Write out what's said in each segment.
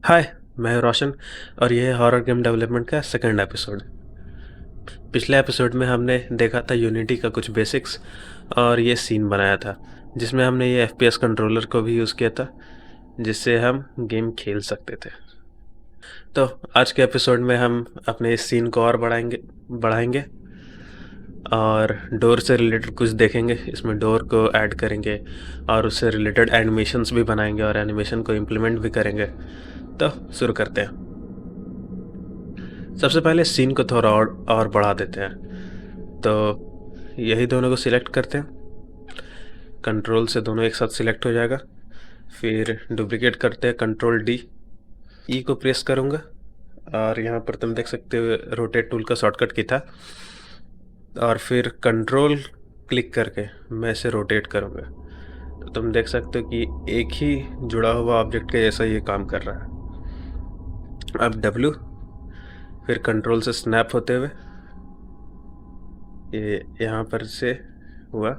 हाय, मैं रोशन और ये है हॉरर गेम डेवलपमेंट का सेकंड एपिसोड। पिछले एपिसोड में हमने देखा था यूनिटी का कुछ बेसिक्स और ये सीन बनाया था जिसमें हमने ये एफपीएस कंट्रोलर को भी यूज़ किया था जिससे हम गेम खेल सकते थे। तो आज के एपिसोड में हम अपने इस सीन को और बढ़ाएंगे और डोर से रिलेटेड कुछ देखेंगे, इसमें डोर को ऐड करेंगे और उससे रिलेटेड एनिमेशंस भी बनाएंगे और एनिमेशन को इम्प्लीमेंट भी करेंगे। तो शुरू करते हैं। सबसे पहले सीन को थोड़ा और बढ़ा देते हैं। तो यही दोनों को सिलेक्ट करते हैं, कंट्रोल से दोनों एक साथ सिलेक्ट हो जाएगा। फिर डुप्लिकेट करते हैं, कंट्रोल डी, ई को प्रेस करूँगा और यहाँ पर तुम देख सकते हो रोटेट टूल का शॉर्टकट की था। और फिर कंट्रोल क्लिक करके मैं इसे रोटेट करूँगा तो तुम देख सकते हो कि एक ही जुड़ा हुआ ऑब्जेक्ट के जैसा ये काम कर रहा है। अब डब्ल्यू, फिर कंट्रोल से स्नैप होते हुए ये यहाँ पर से हुआ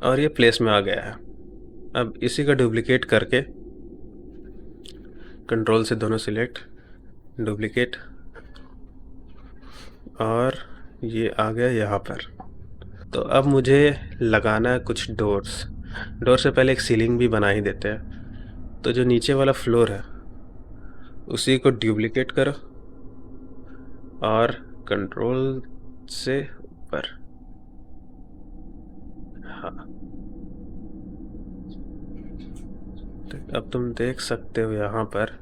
और ये प्लेस में आ गया है। अब इसी का डुप्लिकेट करके कंट्रोल से दोनों सिलेक्ट, डुप्लिकेट, और ये आ गया यहाँ पर। तो अब मुझे लगाना है कुछ डोर्स। डोर से पहले एक सीलिंग भी बना ही देते हैं। तो जो नीचे वाला फ्लोर है उसी को डुप्लिकेट करो और कंट्रोल से ऊपर, हाँ। तो अब तुम देख सकते हो यहाँ पर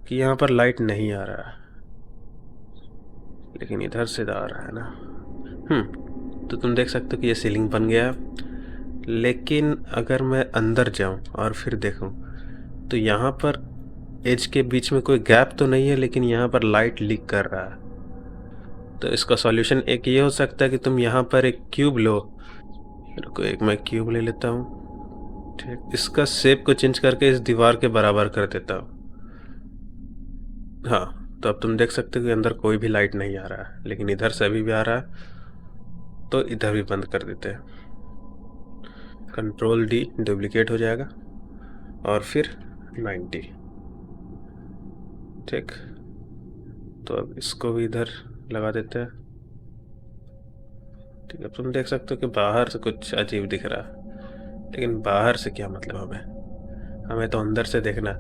कि यहाँ पर लाइट नहीं आ रहा है, लेकिन इधर से आ रहा है ना। तो तुम देख सकते हो कि ये सीलिंग बन गया है। लेकिन अगर मैं अंदर जाऊं और फिर देखूं तो यहाँ पर एज के बीच में कोई गैप तो नहीं है, लेकिन यहाँ पर लाइट लीक कर रहा है। तो इसका सॉल्यूशन एक ये हो सकता है कि तुम यहाँ पर एक क्यूब लो। रुको, एक मैं क्यूब ले लेता हूँ। ठीक, इसका शेप को चेंज करके इस दीवार के बराबर कर देता हूँ। हाँ, तो अब तुम देख सकते हो कि अंदर कोई भी लाइट नहीं आ रहा है, लेकिन इधर से अभी भी आ रहा है। तो इधर भी बंद कर देते हैं, कंट्रोल डी, डुप्लीकेट हो जाएगा और फिर 90। ठीक, तो अब इसको भी इधर लगा देते हैं। ठीक है, तुम देख सकते हो कि बाहर से कुछ अजीब दिख रहा है, लेकिन बाहर से क्या मतलब, हमें तो अंदर से देखना।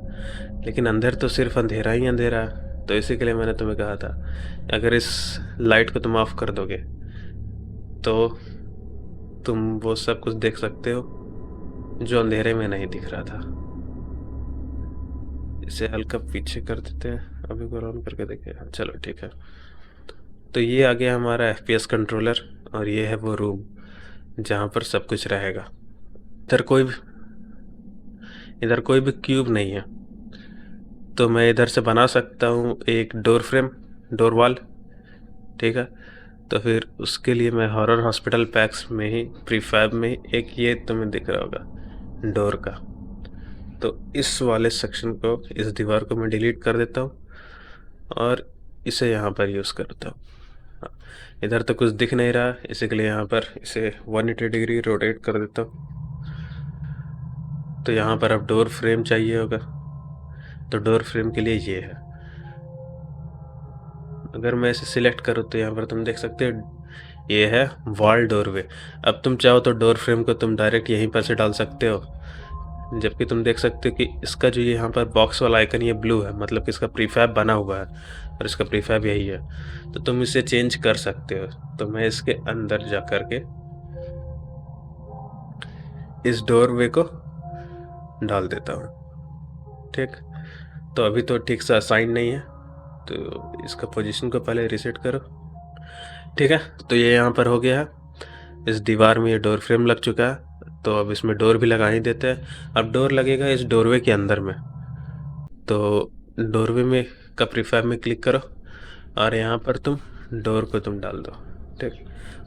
लेकिन अंदर तो सिर्फ अंधेरा ही अंधेरा है। तो इसी के लिए मैंने तुम्हें कहा था, अगर इस लाइट को तुम ऑफ कर दोगे तो तुम वो सब कुछ देख सकते हो जो अंधेरे में नहीं दिख रहा था। इसे हल्का पीछे कर देते हैं, अभी को ऑन करके देखे। चलो ठीक है। तो ये आ गया हमारा एफपीएस कंट्रोलर और ये है वो रूम जहाँ पर सब कुछ रहेगा। इधर कोई भी इधर कोई भी क्यूब नहीं है, तो मैं इधर से बना सकता हूँ एक डोर फ्रेम, डोर वॉल। ठीक है, तो फिर उसके लिए मैं हॉरर हॉस्पिटल पैक्स में ही, प्रीफैब में ही एक ये तुम्हें दिख रहा होगा डोर का। तो इस वाले सेक्शन को, इस दीवार को मैं डिलीट कर देता हूँ और इसे यहाँ पर यूज़ करता हूँ। हाँ, इधर तो कुछ दिख नहीं रहा, इसी के लिए यहाँ पर इसे 180 डिग्री रोटेट कर देता हूँ। तो यहाँ पर अब डोर फ्रेम चाहिए होगा, तो डोर फ्रेम के लिए ये है। अगर मैं इसे सिलेक्ट करूँ तो यहाँ पर तुम देख सकते हो ये है वॉल डोरवे। अब तुम चाहो तो डोर फ्रेम को तुम डायरेक्ट यहीं पर से डाल सकते हो, जबकि तुम देख सकते हो कि इसका जो यहाँ पर बॉक्स वाला आइकन ये ब्लू है, मतलब कि इसका प्रीफैब बना हुआ है और इसका प्रीफैब यही है। तो तुम इसे चेंज कर सकते हो। तो मैं इसके अंदर जा कर के इस डोरवे को डाल देता हूँ। ठीक, तो अभी तो ठीक से असाइन नहीं है, तो इसका पोजीशन को पहले रिसेट करो। ठीक है, तो ये यहाँ पर हो गया है। इस दीवार में ये डोर फ्रेम लग चुका है, तो अब इसमें डोर भी लगा ही देते हैं। अब डोर लगेगा इस डोरवे के अंदर में, तो डोरवे में का प्रीफैब में क्लिक करो और यहाँ पर तुम डोर को तुम डाल दो। ठीक,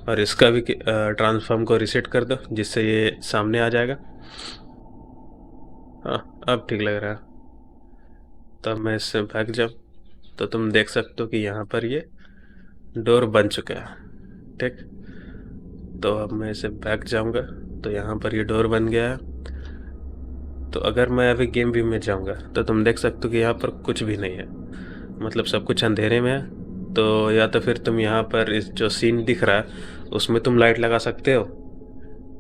और इसका भी ट्रांसफॉर्म को रिसेट कर दो जिससे ये सामने आ जाएगा। हाँ, अब ठीक लग रहा है। तब मैं इससे भाग जाऊँ तो तुम देख सकते हो कि यहाँ पर ये डोर बन चुका है। ठीक, तो अब मैं इसे बैक जाऊंगा तो यहाँ पर ये डोर बन गया है। तो अगर मैं अभी गेम व्यू में जाऊंगा तो तुम देख सकते हो कि यहाँ पर कुछ भी नहीं है, मतलब सब कुछ अंधेरे में है। तो या तो फिर तुम यहाँ पर इस जो सीन दिख रहा है उसमें तुम लाइट लगा सकते हो,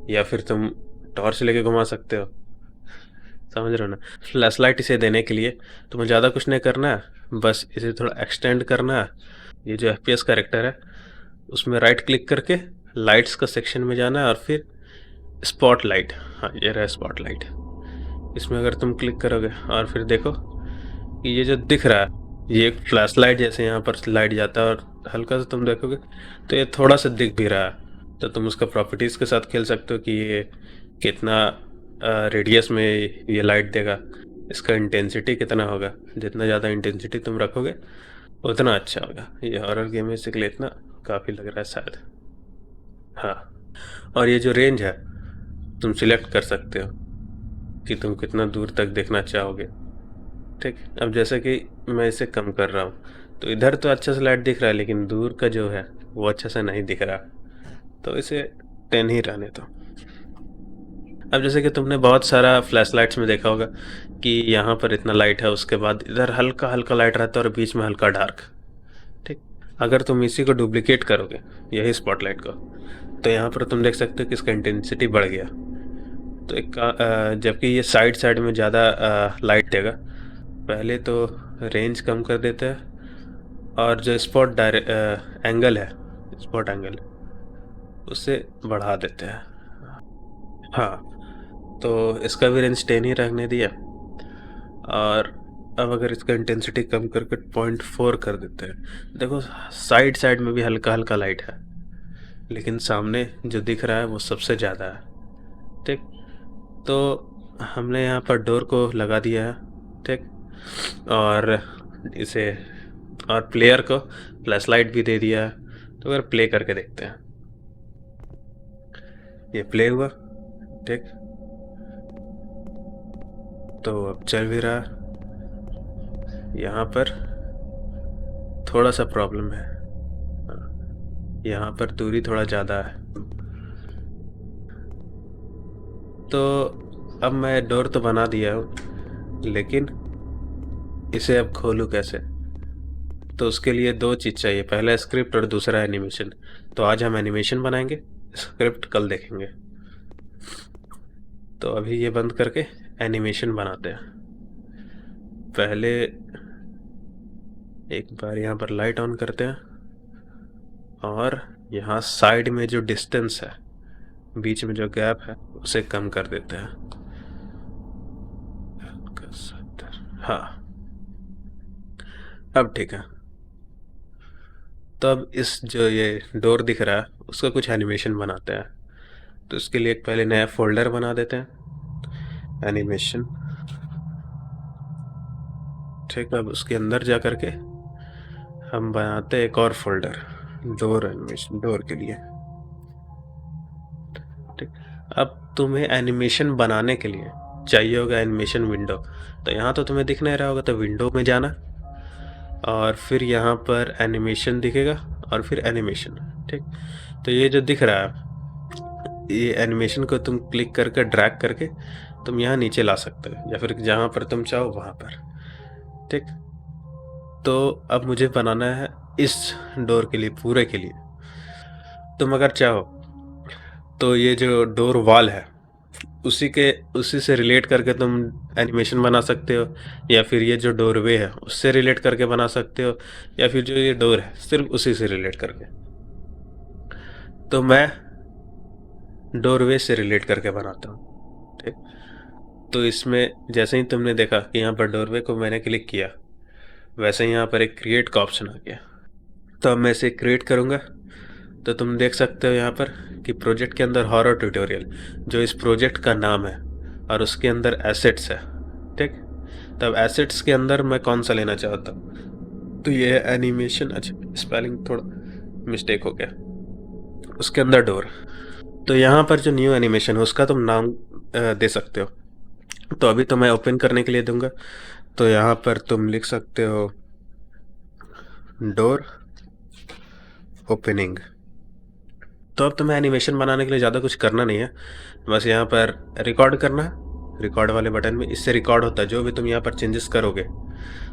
या फिर तुम टॉर्च लेके घुमा सकते हो, समझ रहे हो ना। फ्लैश लाइट इसे देने के लिए तुम्हें ज़्यादा कुछ नहीं करना है, बस इसे थोड़ा एक्सटेंड करना है। ये जो FPS कैरेक्टर है उसमें राइट क्लिक करके लाइट्स का सेक्शन में जाना है और फिर स्पॉट लाइट, हाँ ये रहा स्पॉट लाइट, इसमें अगर तुम क्लिक करोगे और फिर देखो कि ये जो दिख रहा है ये एक फ्लैश लाइट जैसे यहाँ पर लाइट जाता है, और हल्का सा तुम देखोगे तो ये थोड़ा सा दिख भी रहा है। तो तुम उसका प्रॉपर्टीज़ के साथ खेल सकते हो कि ये कितना रेडियस में ये लाइट देगा, इसका इंटेंसिटी कितना होगा। जितना ज़्यादा इंटेंसिटी तुम रखोगे उतना अच्छा होगा। ये हॉरर गेम है इसलिए इतना काफ़ी लग रहा है शायद। हाँ, और ये जो रेंज है तुम सिलेक्ट कर सकते हो कि तुम कितना दूर तक देखना चाहोगे। ठीक, अब जैसे कि मैं इसे कम कर रहा हूँ तो इधर तो अच्छा सा लाइट दिख रहा है, लेकिन दूर का जो है वो अच्छा से नहीं दिख रहा, तो इसे 10 ही रहने दो। अब जैसे कि तुमने बहुत सारा फ्लैश लाइट्स में देखा होगा कि यहाँ पर इतना लाइट है, उसके बाद इधर हल्का हल्का लाइट रहता है और बीच में हल्का डार्क। ठीक, अगर तुम इसी को डुप्लीकेट करोगे यही स्पॉटलाइट को, तो यहाँ पर तुम देख सकते हो कि इसका इंटेंसिटी बढ़ गया। तो जबकि ये साइड साइड में ज़्यादा लाइट देगा। पहले तो रेंज कम कर देते हैं और जो एंगल है, स्पॉट एंगल उसे बढ़ा देते हैं। हाँ, तो इसका भी रेंज 10 ही रखने दिया, और अब अगर इसका इंटेंसिटी कम करके 0.4 कर देते हैं। देखो साइड साइड में भी हल्का हल्का लाइट है, लेकिन सामने जो दिख रहा है वो सबसे ज़्यादा है। ठीक, तो हमने यहाँ पर डोर को लगा दिया है। ठीक, और इसे और प्लेयर को फ्लैश लाइट भी दे दिया है। तो अगर प्ले करके देखते हैं, ये प्ले हुआ। ठीक, तो अब चल भी रहा। यहाँ पर थोड़ा सा प्रॉब्लम है, यहाँ पर दूरी थोड़ा ज़्यादा है। तो अब मैं डोर तो बना दिया हूँ, लेकिन इसे अब खोलूँ कैसे। तो उसके लिए दो चीज़ चाहिए, पहला स्क्रिप्ट और दूसरा एनिमेशन। तो आज हम एनिमेशन बनाएंगे, स्क्रिप्ट कल देखेंगे। तो अभी ये बंद करके एनिमेशन बनाते हैं। पहले एक बार यहाँ पर लाइट ऑन करते हैं, और यहाँ साइड में जो डिस्टेंस है, बीच में जो गैप है उसे कम कर देते हैं। हाँ, अब ठीक है। तो अब इस जो ये डोर दिख रहा है उसका कुछ एनिमेशन बनाते हैं। तो इसके लिए एक पहले नया फोल्डर बना देते हैं, एनिमेशन। ठीक, अब उसके अंदर जा करके हम बनाते हैं एक और फोल्डर, डोर एनिमेशन, डोर के लिए। ठीक, अब तुम्हें एनिमेशन बनाने के लिए चाहिए होगा एनिमेशन विंडो। तो यहाँ तो तुम्हें दिख नहीं रहा होगा, तो विंडो में जाना और फिर यहाँ पर एनिमेशन दिखेगा और फिर एनिमेशन। ठीक, तो ये जो दिख रहा है ये एनिमेशन को तुम क्लिक करके ड्रैग करके तुम यहाँ नीचे ला सकते हो, या फिर जहाँ पर तुम चाहो वहाँ पर। ठीक, तो अब मुझे बनाना है इस डोर के लिए, पूरे के लिए। तुम अगर चाहो तो ये जो डोर वॉल है उसी से रिलेट करके तुम एनिमेशन बना सकते हो, या फिर ये जो डोरवे है उससे रिलेट करके बना सकते हो, या फिर जो ये डोर है सिर्फ उसी से रिलेट करके। तो मैं डोरवे से रिलेट करके बनाता हूँ। ठीक, तो इसमें जैसे ही तुमने देखा कि यहाँ पर डोरवे को मैंने क्लिक किया, वैसे ही यहाँ पर एक क्रिएट का ऑप्शन आ गया। तो अब मैं इसे क्रिएट करूँगा। तो तुम देख सकते हो यहाँ पर कि प्रोजेक्ट के अंदर हॉरर ट्यूटोरियल जो इस प्रोजेक्ट का नाम है, और उसके अंदर एसेट्स है। ठीक, तब एसेट्स के अंदर मैं कौन सा लेना चाहता हूँ, तो ये है एनिमेशन। अच्छा, स्पेलिंग थोड़ा मिस्टेक हो गया, उसके अंदर डोर। तो यहाँ पर जो न्यू एनिमेशन है उसका तुम नाम दे सकते हो। तो अभी तो मैं ओपन करने के लिए दूंगा, तो यहाँ पर तुम लिख सकते हो डोर ओपनिंग। तो अब तुम्हें एनिमेशन बनाने के लिए ज़्यादा कुछ करना नहीं है, बस यहाँ पर रिकॉर्ड करना है रिकॉर्ड वाले बटन में, इससे रिकॉर्ड होता है जो भी तुम यहाँ पर चेंजेस करोगे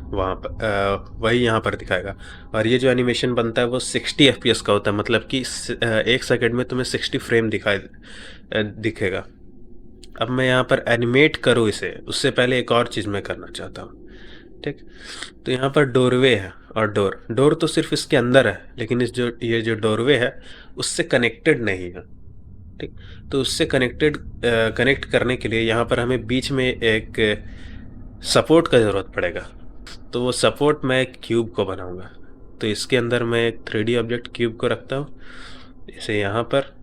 वहाँ पर वही यहाँ पर दिखाएगा। और ये जो एनिमेशन बनता है वो 60 FPS का होता है, मतलब कि 1 सेकंड में तुम्हें 60 फ्रेम दिखेगा। अब मैं यहाँ पर एनिमेट करूँ इसे, उससे पहले एक और चीज़ मैं करना चाहता हूँ। ठीक, तो यहाँ पर डोरवे है और डोर तो सिर्फ इसके अंदर है, लेकिन ये जो डोरवे है उससे कनेक्टेड नहीं है। ठीक, तो उससे कनेक्ट करने के लिए यहाँ पर हमें बीच में एक सपोर्ट का ज़रूरत पड़ेगा। तो वो सपोर्ट मैं एक क्यूब को बनाऊंगा। तो इसके अंदर मैं एक 3D ऑब्जेक्ट क्यूब को रखता हूँ, इसे यहाँ पर,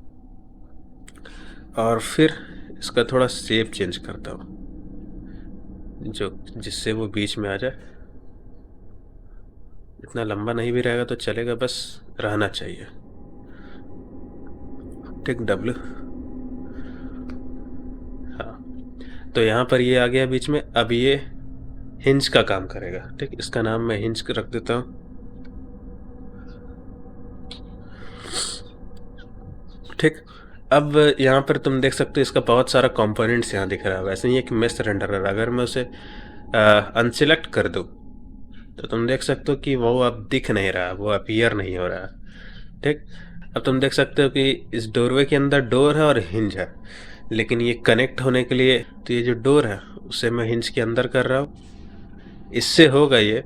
और फिर इसका थोड़ा शेप चेंज करता हूँ जिससे वो बीच में आ जाए। इतना लंबा नहीं भी रहेगा तो चलेगा, बस रहना चाहिए। ठीक, W। हाँ, तो यहाँ पर ये आ गया बीच में। अब ये हिंज का काम करेगा। ठीक, इसका नाम मैं हिंज रख देता हूँ। ठीक, अब यहाँ पर तुम देख सकते हो इसका बहुत सारा कंपोनेंट्स यहाँ दिख रहा है। वैसे ही एक मेश रेंडरर, अगर मैं उसे अनसिलेक्ट कर दूँ तो तुम देख सकते हो कि वो अब दिख नहीं रहा, वो अपीयर नहीं हो रहा। ठीक, अब तुम देख सकते हो कि इस डोरवे के अंदर डोर है और हिंज है, लेकिन ये कनेक्ट होने के लिए, तो ये जो डोर है उसे मैं हिंज के अंदर कर रहा हूँ। इससे होगा ये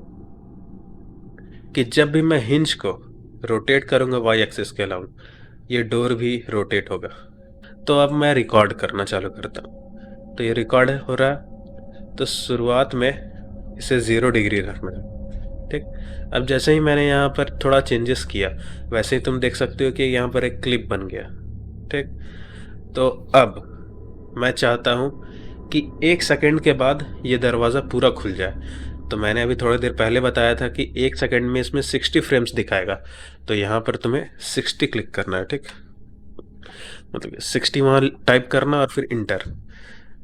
कि जब भी मैं हिंज को रोटेट करूँगा वाई एक्सिस के अलाउंग, ये डोर भी रोटेट होगा। तो अब मैं रिकॉर्ड करना चालू करता हूँ। तो ये रिकॉर्ड हो रहा है। तो शुरुआत में इसे 0 डिग्री रखना है। ठीक, अब जैसे ही मैंने यहाँ पर थोड़ा चेंजेस किया, वैसे ही तुम देख सकते हो कि यहाँ पर एक क्लिप बन गया। ठीक, तो अब मैं चाहता हूँ कि 1 सेकंड के बाद ये दरवाज़ा पूरा खुल जाए। तो मैंने अभी थोड़ी देर पहले बताया था कि 1 सेकंड में इसमें 60 फ्रेम्स दिखाएगा। तो यहाँ पर तुम्हें 60 क्लिक करना है। ठीक, मतलब 60 वहाँ टाइप करना और फिर इंटर।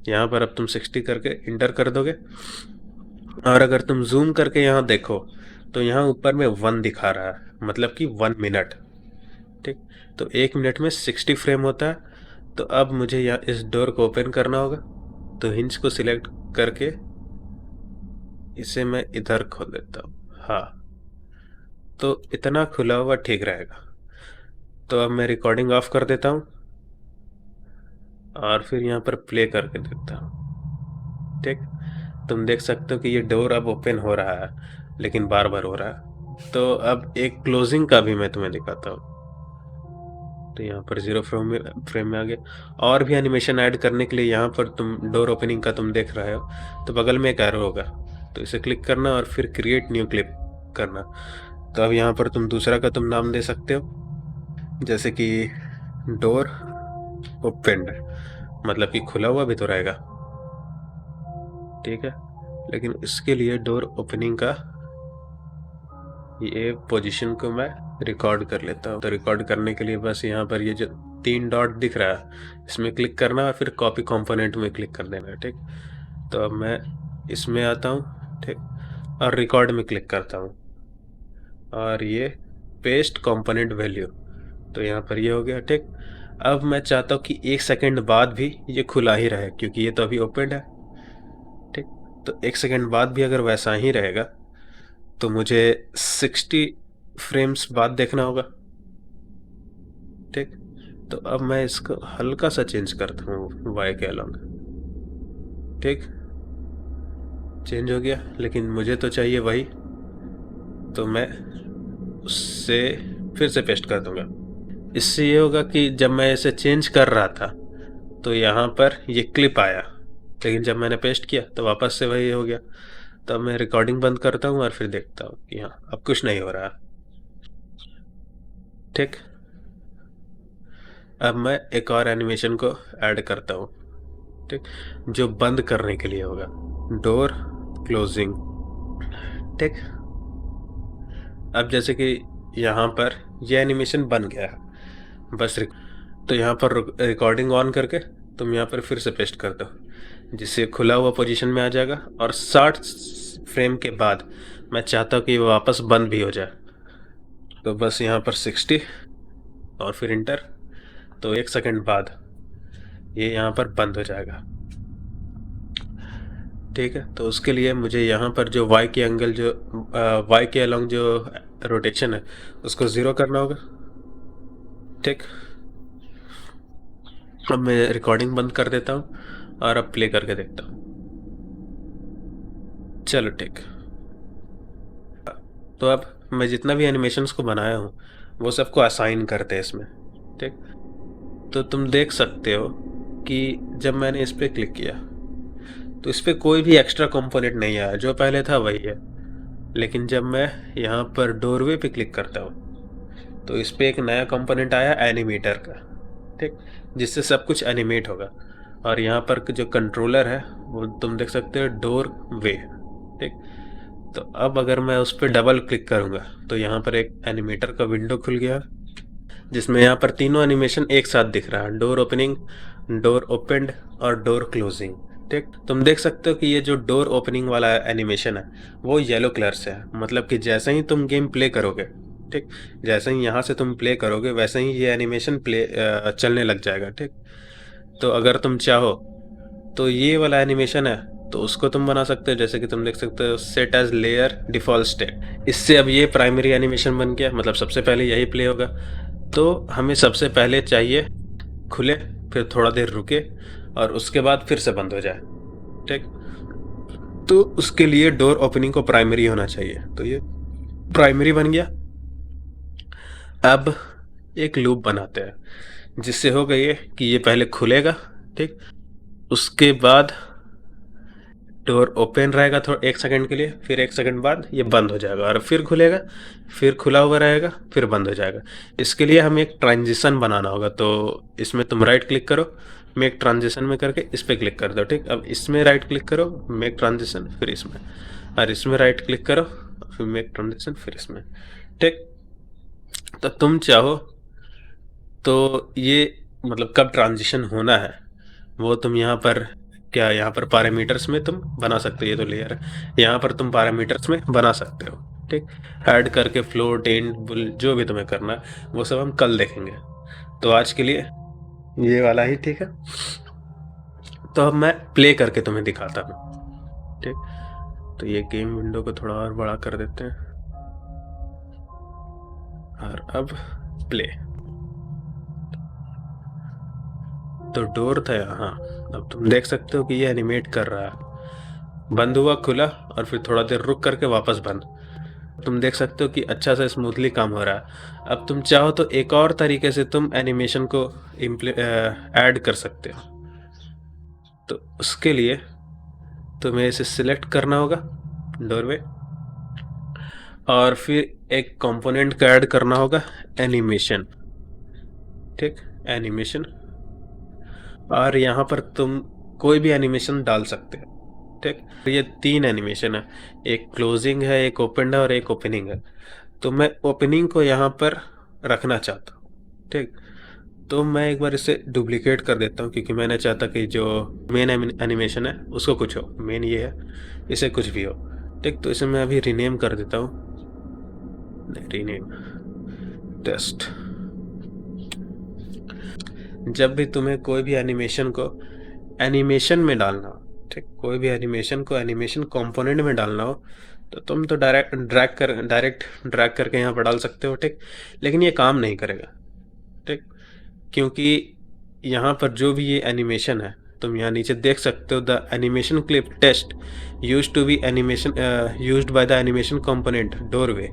यहाँ पर अब तुम 60 करके इंटर कर दोगे, और अगर तुम जूम करके यहाँ देखो तो यहाँ ऊपर में 1 दिखा रहा है, मतलब कि 1 मिनट। ठीक, तो 1 मिनट में 60 फ्रेम होता है। तो अब मुझे यहाँ इस डोर को ओपन करना होगा। तो हिंज को सिलेक्ट करके इसे मैं इधर खोल देता हूँ। हाँ, तो इतना खुला हुआ ठीक रहेगा। तो अब मैं रिकॉर्डिंग ऑफ कर देता हूँ और फिर यहाँ पर प्ले करके देखता हूँ। ठीक, तुम देख सकते हो कि ये डोर अब ओपन हो रहा है, लेकिन बार बार हो रहा है। तो अब एक क्लोजिंग का भी मैं तुम्हें दिखाता हूँ। तो यहाँ पर 0 फ्रेम में आ गया। और भी एनिमेशन ऐड करने के लिए यहाँ पर तुम डोर ओपनिंग का तुम देख रहे हो, तो बगल में एक एरो होगा, तो इसे क्लिक करना और फिर क्रिएट न्यू क्लिप करना। तो अब यहाँ पर तुम दूसरा का तुम नाम दे सकते हो, जैसे कि डोर ओपनड, मतलब कि खुला हुआ भी तो रहेगा। ठीक है, लेकिन इसके लिए डोर ओपनिंग का ये पोजीशन को मैं रिकॉर्ड कर लेता हूँ। तो रिकॉर्ड करने के लिए बस यहाँ पर ये जो 3 डॉट दिख रहा है, इसमें क्लिक करना और फिर कॉपी कंपोनेंट में क्लिक कर देना है। ठीक, तो अब मैं इसमें आता हूँ। ठीक, और रिकॉर्ड में क्लिक करता हूँ और ये पेस्ट कंपोनेंट वैल्यू, तो यहाँ पर ये हो गया। ठीक, अब मैं चाहता हूँ कि 1 सेकंड बाद भी ये खुला ही रहे, क्योंकि ये तो अभी ओपन है। ठीक, तो 1 सेकंड बाद भी अगर वैसा ही रहेगा तो मुझे 60 फ्रेम्स बाद देखना होगा। ठीक, तो अब मैं इसको हल्का सा चेंज करता हूँ वाई के अलाउंग। ठीक, चेंज हो गया, लेकिन मुझे तो चाहिए वही, तो मैं उससे फिर से पेस्ट कर दूंगा। इससे ये होगा कि जब मैं इसे चेंज कर रहा था तो यहाँ पर ये क्लिप आया, लेकिन जब मैंने पेस्ट किया तो वापस से वही हो गया। तो अब मैं रिकॉर्डिंग बंद करता हूँ और फिर देखता हूँ कि हाँ, अब कुछ नहीं हो रहा। ठीक, अब मैं एक और एनिमेशन को ऐड करता हूँ। ठीक, जो बंद करने के लिए होगा, डोर क्लोजिंग। ठीक, अब जैसे कि यहाँ पर ये एनिमेशन बन गया है, बस तो यहाँ पर रिकॉर्डिंग ऑन करके तुम यहाँ पर फिर से पेस्ट कर दो, जिससे खुला हुआ पोजीशन में आ जाएगा। और 60 फ्रेम के बाद मैं चाहता हूँ कि वो वापस बंद भी हो जाए। तो बस यहाँ पर 60 और फिर इंटर, तो 1 सेकंड बाद ये यहाँ पर बंद हो जाएगा। ठीक है। तो उसके लिए मुझे यहाँ पर जो y के एंगल जो y के अलोंग जो रोटेशन है उसको 0 करना होगा। ठीक, अब मैं रिकॉर्डिंग बंद कर देता हूँ और अब प्ले करके देखता हूँ। चलो ठीक। तो अब मैं जितना भी एनिमेशंस को बनाया हूँ वो सबको असाइन करते हैं इसमें। ठीक, तो तुम देख सकते हो कि जब मैंने इस पर क्लिक किया तो इस पर कोई भी एक्स्ट्रा कंपोनेंट नहीं आया, जो पहले था वही है। लेकिन जब मैं यहाँ पर डोरवे पे क्लिक करता हूँ तो इस पर एक नया कंपोनेंट आया एनिमेटर का। ठीक, जिससे सब कुछ एनिमेट होगा। और यहाँ पर जो कंट्रोलर है वो तुम देख सकते हो डोर वे। ठीक, तो अब अगर मैं उस पर डबल क्लिक करूँगा तो यहाँ पर एक एनिमेटर का विंडो खुल गया, जिसमें यहाँ पर तीनों एनिमेशन एक साथ दिख रहा है, डोर ओपनिंग, डोर ओपनड और डोर क्लोजिंग। ठीक, तुम देख सकते हो कि ये जो डोर ओपनिंग वाला एनिमेशन है वो येलो कलर से है, मतलब कि जैसे ही तुम गेम प्ले करोगे, ठीक, जैसे ही यहाँ से तुम प्ले करोगे वैसे ही ये एनिमेशन चलने लग जाएगा। ठीक, तो अगर तुम चाहो तो ये वाला एनिमेशन है तो उसको तुम बना सकते हो, जैसे कि तुम देख सकते हो set edge layer default state. इससे अब ये प्राइमरी एनिमेशन बन गया, मतलब सबसे पहले यही प्ले होगा। तो हमें सबसे पहले चाहिए खुले, फिर थोड़ा देर रुके और उसके बाद फिर से बंद हो जाए। ठीक, तो उसके लिए डोर ओपनिंग को प्राइमरी होना चाहिए, तो ये प्राइमरी बन गया। अब एक लूप बनाते हैं जिससे हो गई है कि ये पहले खुलेगा, ठीक, उसके बाद डोर ओपन रहेगा थोड़ा 1 सेकंड के लिए, फिर 1 सेकंड बाद ये बंद हो जाएगा और फिर खुलेगा, फिर खुला हुआ रहेगा, फिर बंद हो जाएगा। इसके लिए हमें एक ट्रांजिशन बनाना होगा। तो इसमें तुम राइट क्लिक करो, मेक ट्रांजिशन में करके इस पर क्लिक कर दो। ठीक, अब इसमें राइट क्लिक करो, मेक ट्रांजिशन, फिर इसमें, और इसमें राइट क्लिक करो, फिर मेक ट्रांजिशन, फिर इसमें। ठीक, तो तुम चाहो तो ये मतलब कब ट्रांजिशन होना है वो तुम यहाँ पर, क्या यहाँ पर पैरामीटर्स में तुम बना सकते हो। ये तो लेयर है, यहाँ पर तुम पैरामीटर्स में बना सकते हो। ठीक, ऐड करके फ्लोट एंड बुल जो भी तुम्हें करना है वो सब हम कल देखेंगे। तो आज के लिए ये वाला ही ठीक है। तो अब मैं प्ले करके तुम्हें दिखाता हूँ। ठीक, तो ये गेम विंडो को थोड़ा और बड़ा कर देते हैं और अब प्ले। तो डोर था यहाँ, अब तुम देख सकते हो कि ये एनिमेट कर रहा है, बंद हुआ, खुला और फिर थोड़ा देर रुक करके वापस बंद। तुम देख सकते हो कि अच्छा सा स्मूथली काम हो रहा है। अब तुम चाहो तो एक और तरीके से तुम एनिमेशन को ऐड कर सकते हो। तो उसके लिए तुम्हें इसे सिलेक्ट करना होगा डोरवे, और फिर एक कंपोनेंट का ऐड करना होगा एनिमेशन। ठीक, एनिमेशन, और यहाँ पर तुम कोई भी एनिमेशन डाल सकते हो। ठीक, ये 3 एनिमेशन है, एक क्लोजिंग है, एक ओपन है और एक ओपनिंग है। तो मैं ओपनिंग को यहाँ पर रखना चाहता हूँ। ठीक, तो मैं एक बार इसे डुप्लीकेट कर देता हूँ क्योंकि मैंने चाहता कि जो मेन एनिमेशन है उसको कुछ हो, मेन ये है, इसे कुछ भी हो। ठीक, तो इसे मैं अभी रीनेम कर देता हूँ, रीनेम टेस्ट। जब भी तुम्हें कोई भी एनिमेशन को एनिमेशन में डालना हो, ठीक, कोई भी एनिमेशन को एनिमेशन कंपोनेंट में डालना हो तो तुम तो डायरेक्ट ड्रैग करके यहाँ पर डाल सकते हो। ठीक, लेकिन ये काम नहीं करेगा। ठीक, क्योंकि यहाँ पर जो भी ये एनिमेशन है तुम यहाँ नीचे देख सकते हो, the animation clip test used to be animation used by the animation component doorway,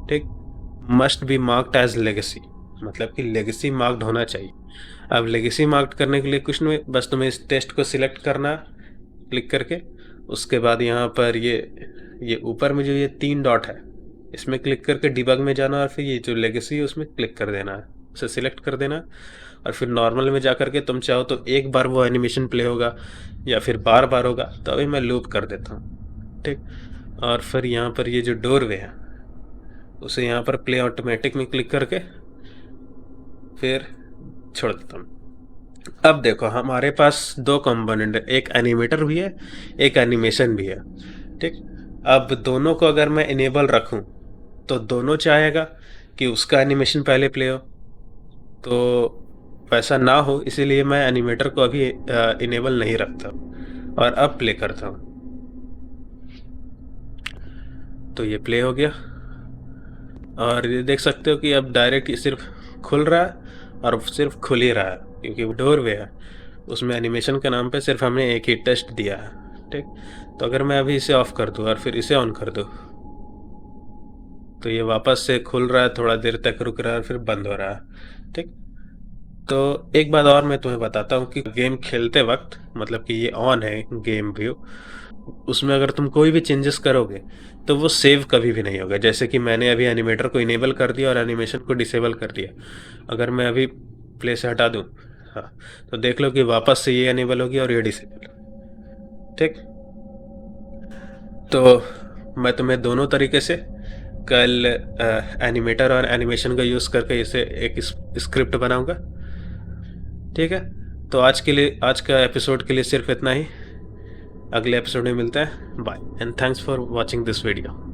ठीक, must be marked as legacy, मतलब कि लेगेसी मार्क्ड होना चाहिए। अब लेगेसी मार्क्ड करने के लिए कुछ नहीं, बस तुम्हें इस टेस्ट को सिलेक्ट करना क्लिक करके, उसके बाद यहाँ पर ये ऊपर में जो ये 3 डॉट है इसमें क्लिक करके डिबग में जाना और फिर ये जो लेगेसी है उसमें क्लिक कर देना है, उसे सिलेक्ट कर देना और फिर नॉर्मल में जा करके तुम चाहो तो एक बार वो एनिमेशन प्ले होगा या फिर बार बार होगा, तो अभी मैं लूप कर देता हूँ। ठीक, और फिर यहाँ पर ये जो डोरवे है उसे यहाँ पर प्ले ऑटोमेटिक में क्लिक करके फिर छोड़ देता हूँ। अब देखो हमारे पास 2 कंपोनेंट है, एक एनिमेटर भी है, एक एनिमेशन भी है। ठीक, अब दोनों को अगर मैं इनेबल रखूं तो दोनों चाहेगा कि उसका एनिमेशन पहले प्ले हो, तो वैसा ना हो इसीलिए मैं एनिमेटर को अभी इनेबल नहीं रखता और अब प्ले करता हूँ। तो ये प्ले हो गया और ये देख सकते हो कि अब डायरेक्ट सिर्फ खुल रहा है और सिर्फ खुल ही रहा है क्योंकि वो डोर वे है। उसमें एनिमेशन के नाम पे सिर्फ हमने एक ही टेस्ट दिया है। ठीक, तो अगर मैं अभी इसे ऑफ कर दूँ और फिर इसे ऑन कर दूँ तो ये वापस से खुल रहा है, थोड़ा देर तक रुक रहा है और फिर बंद हो रहा है। ठीक, तो एक बात और मैं तुम्हें बताता हूँ कि गेम खेलते वक्त, मतलब कि ये ऑन है गेम व्यू, उसमें अगर तुम कोई भी चेंजेस करोगे तो वो सेव कभी भी नहीं होगा। जैसे कि मैंने अभी एनिमेटर को इनेबल कर दिया और एनिमेशन को डिसेबल कर दिया, अगर मैं अभी प्ले से हटा दूँ, हाँ, तो देख लो कि वापस से ये एनेबल होगी और ये डिसेबल। ठीक, तो मैं तुम्हें दोनों तरीके से कल एनिमेटर और एनिमेशन का यूज़ करके इसे एक स्क्रिप्ट बनाऊंगा। ठीक है, तो आज के लिए, आज का एपिसोड के लिए सिर्फ इतना ही। अगले एपिसोड में मिलते हैं। Bye and thanks for watching this video.